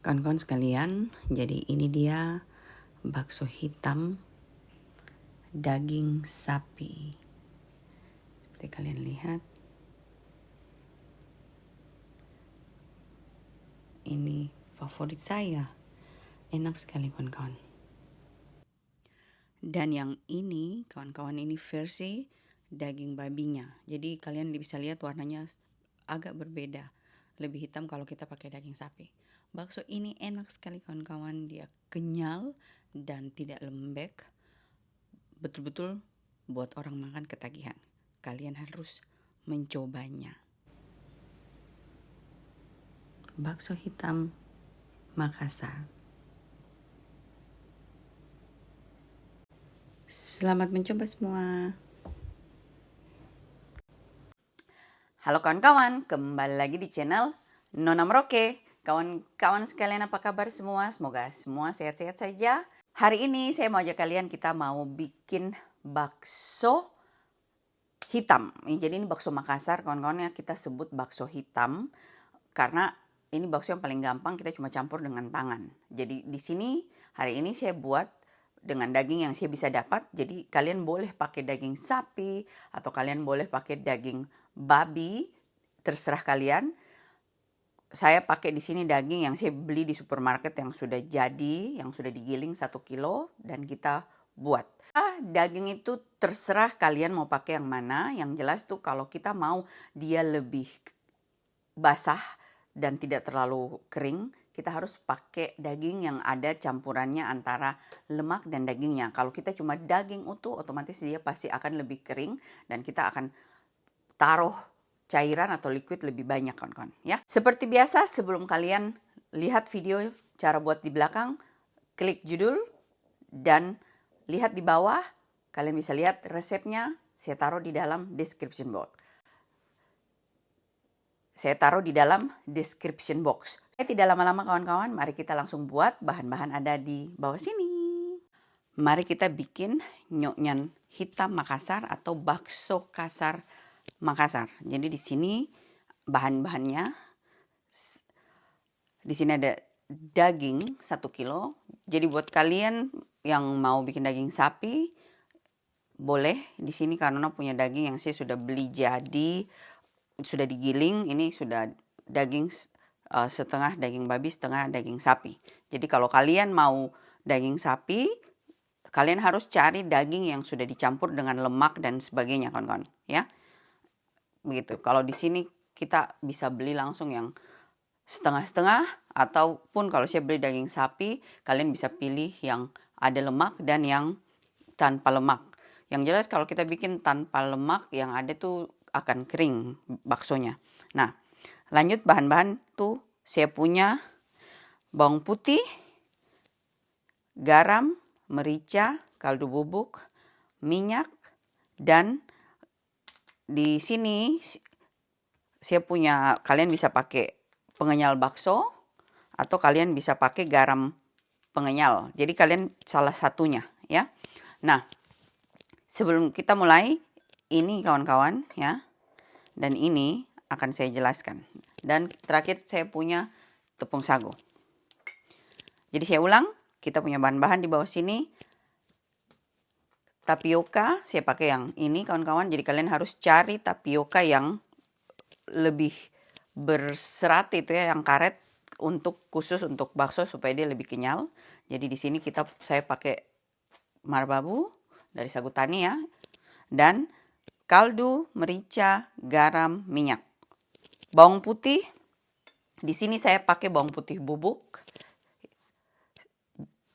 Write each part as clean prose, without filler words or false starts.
Kawan-kawan sekalian, jadi ini dia bakso hitam daging sapi. Seperti kalian lihat, ini favorit saya. Enak sekali kawan-kawan. Dan yang ini, kawan-kawan, ini versi daging babinya. Jadi kalian bisa lihat warnanya agak berbeda. Lebih hitam kalau kita pakai daging sapi. Bakso ini enak sekali kawan-kawan. Dia kenyal dan tidak lembek. Betul-betul buat orang makan ketagihan. Kalian harus mencobanya. Bakso hitam Makassar. Selamat mencoba semua. Halo kawan-kawan, kembali lagi di channel Nona Merauke. Kawan-kawan sekalian, apa kabar semua? Semoga semua sehat-sehat saja. Hari ini saya mau ajak kalian, kita mau bikin bakso hitam. Jadi ini bakso Makassar, kawan-kawan, ya kita sebut bakso hitam karena ini bakso yang paling gampang, kita cuma campur dengan tangan. Jadi di sini hari ini saya buat dengan daging yang saya bisa dapat. Jadi kalian boleh pakai daging sapi atau kalian boleh pakai daging babi, terserah kalian. Saya pakai di sini daging yang saya beli di supermarket yang sudah jadi, yang sudah digiling 1 kilo dan kita buat. Daging itu terserah kalian mau pakai yang mana. Yang jelas tuh kalau kita mau dia lebih basah dan tidak terlalu kering, kita harus pakai daging yang ada campurannya antara lemak dan dagingnya. Kalau kita cuma daging utuh, otomatis dia pasti akan lebih kering dan kita akan taruh cairan atau liquid lebih banyak kawan-kawan ya. Seperti biasa, sebelum kalian lihat video cara buat di belakang, klik judul dan lihat di bawah, kalian bisa lihat resepnya, saya taruh di dalam description box. Tidak lama-lama kawan-kawan, mari kita langsung buat. Bahan-bahan ada di bawah sini. Mari kita bikin nyoknyan hitam Makassar atau bakso kasar Makassar. Jadi di sini bahan-bahannya, di sini ada daging 1 kilo. Jadi buat kalian yang mau bikin daging sapi, boleh di sini karena punya daging yang saya sudah beli jadi, sudah digiling. Ini sudah daging setengah daging babi, setengah daging sapi. Jadi kalau kalian mau daging sapi, kalian harus cari daging yang sudah dicampur dengan lemak dan sebagainya, kawan-kawan, ya. Begitu. Kalau di sini kita bisa beli langsung yang setengah-setengah, ataupun kalau saya beli daging sapi, kalian bisa pilih yang ada lemak dan yang tanpa lemak. Yang jelas kalau kita bikin tanpa lemak, yang ada tuh akan kering baksonya. Nah, lanjut bahan-bahan tuh saya punya bawang putih, garam, merica, kaldu bubuk, minyak, dan di sini saya punya, kalian bisa pakai pengenyal bakso atau kalian bisa pakai garam pengenyal. Jadi kalian salah satunya ya. Nah, sebelum kita mulai, ini kawan-kawan ya. Dan ini akan saya jelaskan. Dan terakhir saya punya tepung sagu. Jadi saya ulang, kita punya bahan-bahan di bawah sini. Tapioka, saya pakai yang ini kawan-kawan. Jadi kalian harus cari tapioka yang lebih berserat itu ya, yang karet, untuk khusus untuk bakso supaya dia lebih kenyal. Jadi di sini saya pakai marbabu dari sagu tani ya. Dan kaldu, merica, garam, minyak. Bawang putih, di sini saya pakai bawang putih bubuk.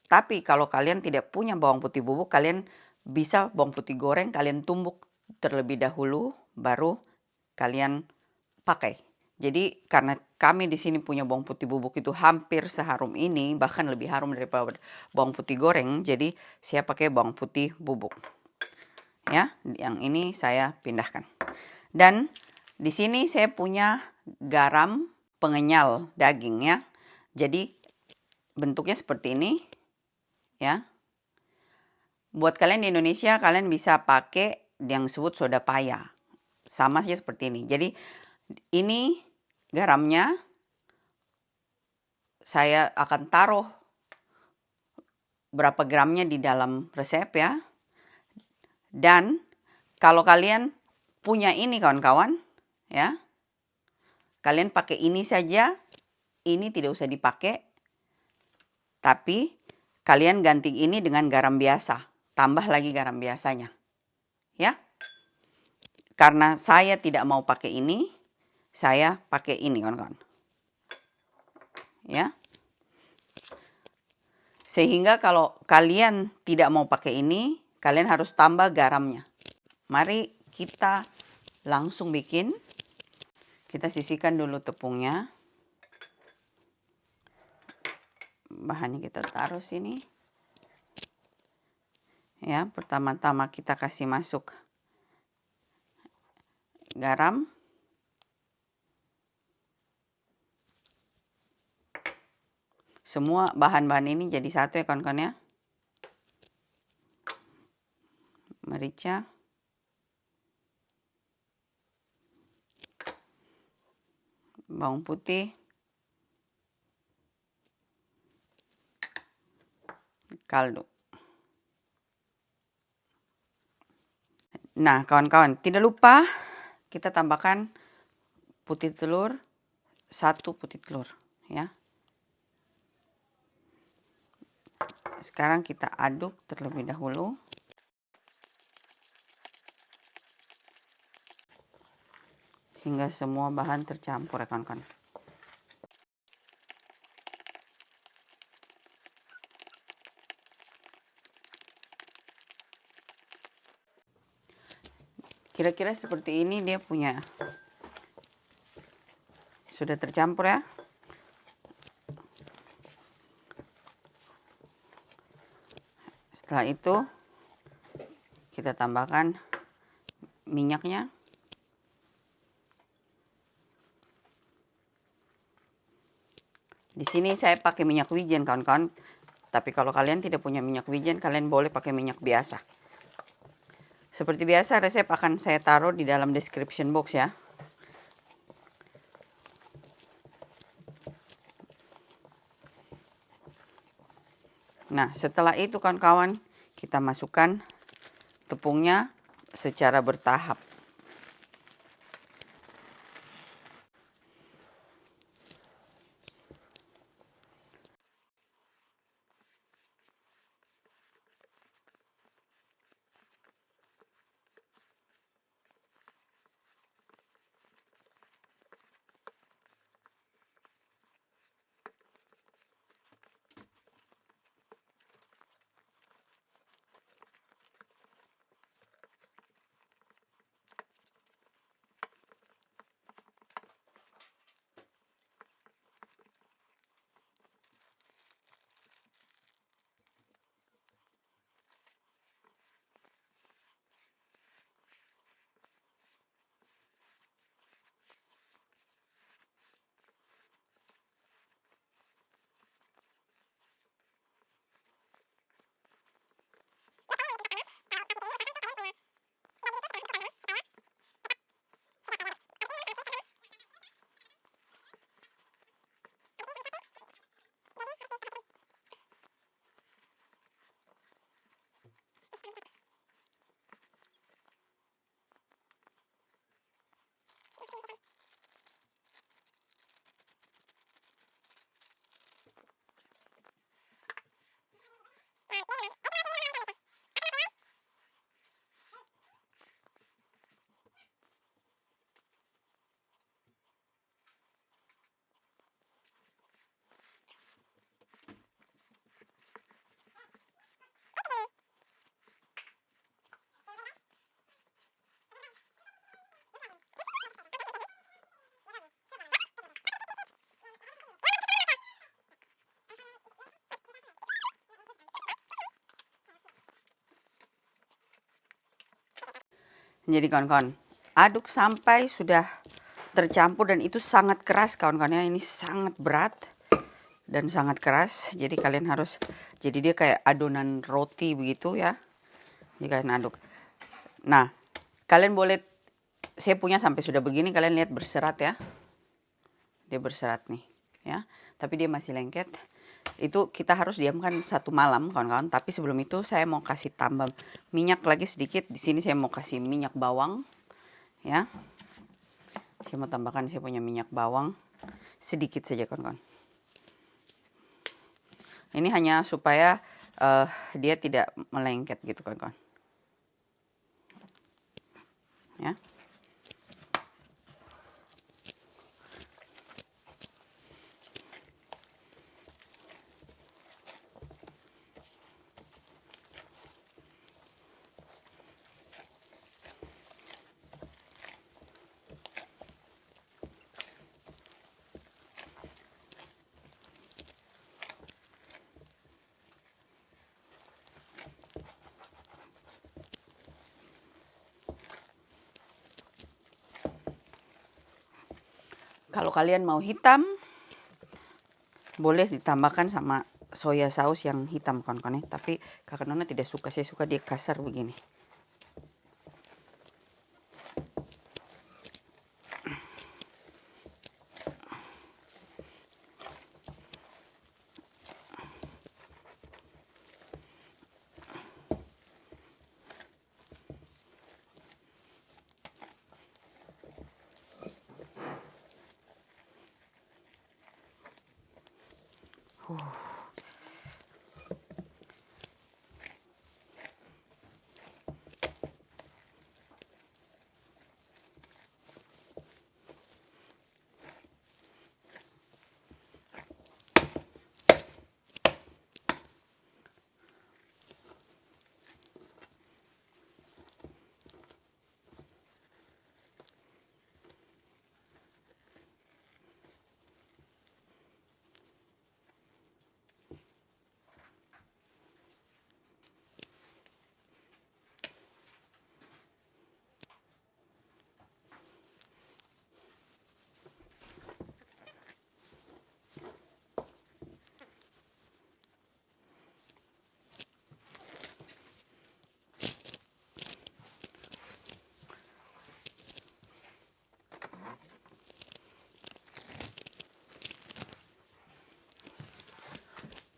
Tapi kalau kalian tidak punya bawang putih bubuk, kalian bisa bawang putih goreng, kalian tumbuk terlebih dahulu, baru kalian pakai. Jadi karena kami di sini punya bawang putih bubuk itu hampir seharum ini, bahkan lebih harum daripada bawang putih goreng, jadi saya pakai bawang putih bubuk. Ya, yang ini saya pindahkan. Dan di sini saya punya garam pengenyal daging ya. Jadi bentuknya seperti ini ya. Buat kalian di Indonesia, kalian bisa pakai yang disebut soda paya. Sama saja seperti ini. Jadi ini garamnya saya akan taruh berapa gramnya di dalam resep ya. Dan kalau kalian punya ini kawan-kawan ya, kalian pakai ini saja, ini tidak usah dipakai. Tapi kalian ganti ini dengan garam biasa, tambah lagi garam biasanya. Ya. Karena saya tidak mau pakai ini, saya pakai ini kawan-kawan. Ya. Sehingga kalau kalian tidak mau pakai ini, kalian harus tambah garamnya. Mari kita langsung bikin. Kita sisihkan dulu tepungnya. Bahannya kita taruh sini. Ya, pertama-tama kita kasih masuk garam. Semua bahan-bahan ini jadi satu ya kawan-kawan ya. Merica. Bawang putih. Kaldu. Nah kawan-kawan, tidak lupa kita tambahkan putih telur, 1 putih telur ya. Sekarang kita aduk terlebih dahulu. Hingga semua bahan tercampur ya kawan-kawan. Kira-kira seperti ini dia punya. Sudah tercampur ya. Setelah itu kita tambahkan minyaknya. Di sini saya pakai minyak wijen kawan-kawan. Tapi kalau kalian tidak punya minyak wijen, kalian boleh pakai minyak biasa. Seperti biasa resep akan saya taruh di dalam description box ya. Nah, setelah itu kawan-kawan, kita masukkan tepungnya secara bertahap. Jadi kawan-kawan, aduk sampai sudah tercampur dan itu sangat keras kawan-kawan ya. Ini sangat berat dan sangat keras. Jadi kalian harus, jadi dia kayak adonan roti begitu ya. Jadi kalian aduk. Nah, kalian boleh, saya punya sampai sudah begini, kalian lihat berserat ya. Dia berserat nih ya. tapi dia masih lengket. Itu kita harus diamkan 1 malam kawan-kawan. Tapi sebelum itu saya mau kasih tambah minyak lagi sedikit. Di sini saya mau kasih minyak bawang ya. Saya mau tambahkan saya punya minyak bawang sedikit saja kawan-kawan. Ini hanya supaya dia tidak melengket gitu kawan-kawan. Ya. Kalau kalian mau hitam, boleh ditambahkan sama soya saus yang hitam kawan-kawan. Tapi kakak Nona tidak suka, saya suka dia kasar begini.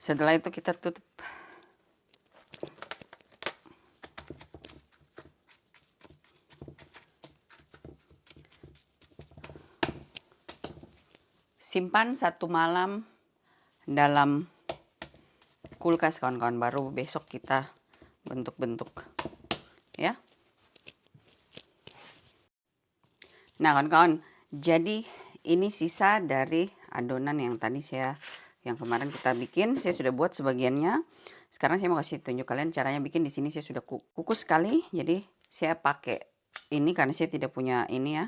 Setelah itu kita tutup. Simpan 1 malam dalam kulkas kawan-kawan, baru besok kita bentuk-bentuk ya. Nah kawan-kawan, jadi ini sisa dari adonan yang tadi yang kemarin kita bikin. Saya sudah buat sebagiannya. Sekarang saya mau kasih tunjuk kalian caranya bikin. Di sini saya sudah kukus sekali. Jadi saya pakai ini karena saya tidak punya ini ya.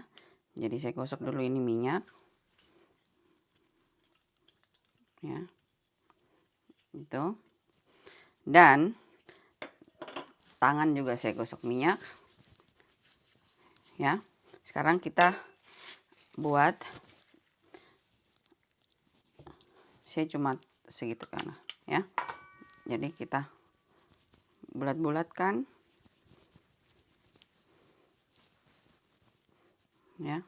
Jadi saya gosok dulu ini minyak. Ya. Itu. Dan tangan juga saya gosok minyak. Ya. Sekarang kita buat, saya cuma segitu kan ya. Jadi kita bulat-bulatkan ya,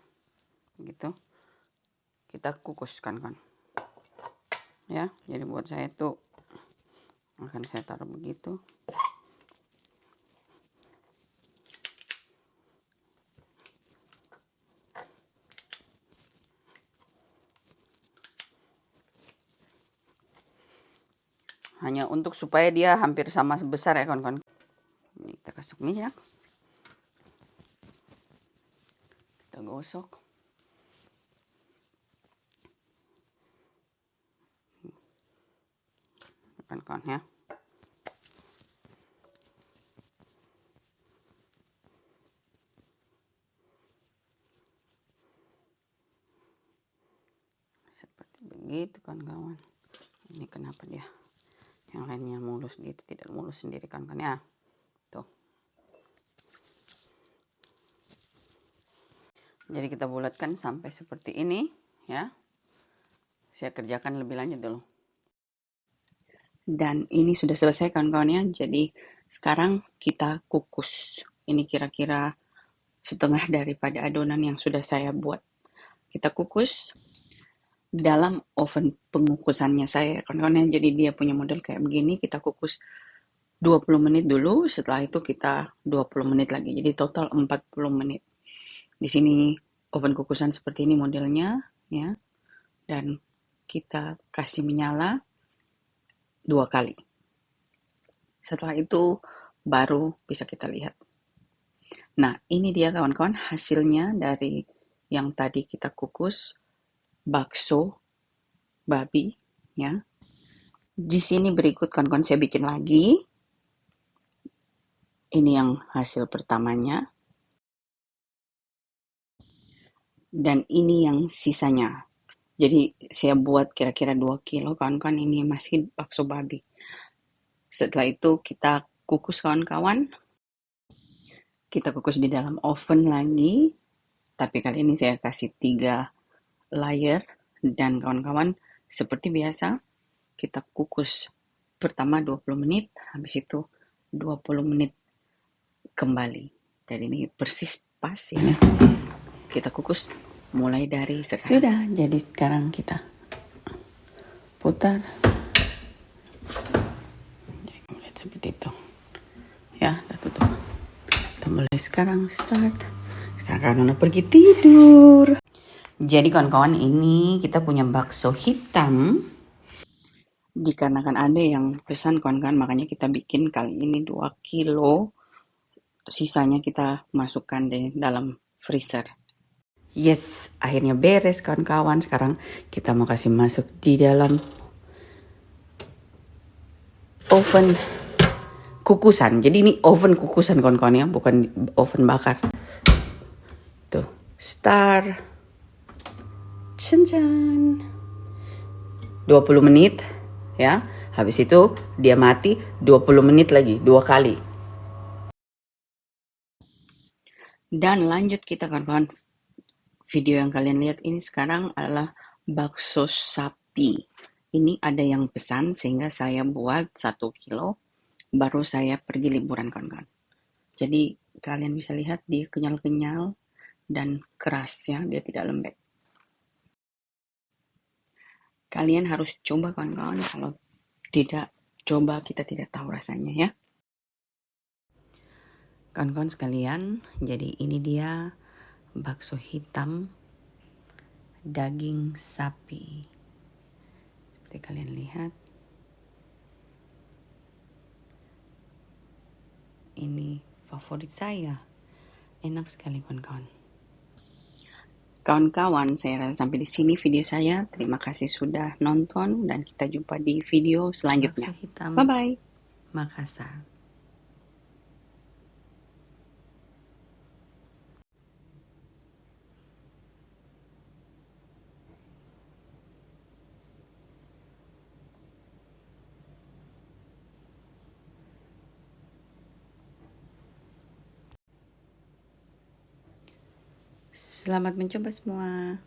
gitu. Kita kukuskan kan ya. Jadi buat saya itu akan saya taruh begitu. Hanya untuk supaya dia hampir sama besar ya kawan-kawan. Ini kita kasih minyak. Kita gosok. Kawan-kawan ya. Seperti begitu kawan-kawan. Ini kenapa dia yang lainnya mulus, dia tidak mulus sendiri kan ya. Tuh. Jadi kita bulatkan sampai seperti ini ya. Saya kerjakan lebih lanjut dulu. Dan ini sudah selesai kawan-kawan ya. Jadi sekarang kita kukus. Ini kira-kira setengah daripada adonan yang sudah saya buat. Kita kukus dalam oven pengukusannya saya, kawan-kawan. Jadi dia punya model kayak begini, kita kukus 20 menit dulu, setelah itu kita 20 menit lagi. Jadi total 40 menit. Di sini oven kukusan seperti ini modelnya, ya. Dan kita kasih menyala 2 kali. Setelah itu baru bisa kita lihat. Nah, ini dia kawan-kawan hasilnya dari yang tadi kita kukus, bakso babi, ya. Di sini berikut kawan-kawan saya bikin lagi. Ini yang hasil pertamanya. Dan ini yang sisanya. Jadi saya buat kira-kira 2 kilo kawan-kawan, ini masih bakso babi. Setelah itu kita kukus kawan-kawan. Kita kukus di dalam oven lagi. Tapi kali ini saya kasih 3 layer. Dan kawan-kawan seperti biasa kita kukus pertama 20 menit, habis itu 20 menit kembali. Jadi ini persis pas ya. Kita kukus mulai dari sekarang. Sudah, jadi sekarang kita putar. Jadi lihat seperti itu. Ya, kita tutup. Kita mulai sekarang start. Sekarang karena pergi tidur. Jadi kawan-kawan, ini kita punya bakso hitam. Dikarenakan ada yang pesan kawan-kawan, makanya kita bikin kali ini 2 kilo. Sisanya kita masukkan di dalam freezer. Yes, akhirnya beres kawan-kawan. Sekarang kita mau kasih masuk di dalam oven kukusan. Jadi ini oven kukusan kawan-kawan ya, bukan oven bakar. Tuh, start. Cincang. 20 menit ya. Habis itu dia mati 20 menit lagi, 2 kali. Dan lanjut kita kawan-kawan. Video yang kalian lihat ini sekarang adalah bakso sapi. Ini ada yang pesan sehingga saya buat 1 kilo. Baru saya pergi liburan kawan-kawan. Jadi kalian bisa lihat dia kenyal-kenyal dan keras ya, dia tidak lembek. Kalian harus coba kawan-kawan, kalau tidak coba kita tidak tahu rasanya ya. Kawan-kawan sekalian, jadi ini dia bakso hitam daging sapi. Seperti kalian lihat. Ini favorit saya. Enak sekali kawan-kawan. Kawan-kawan, saya rasa sampai di sini video saya. Terima kasih sudah nonton dan kita jumpa di video selanjutnya. Bye-bye. Makassar. Selamat mencoba semua.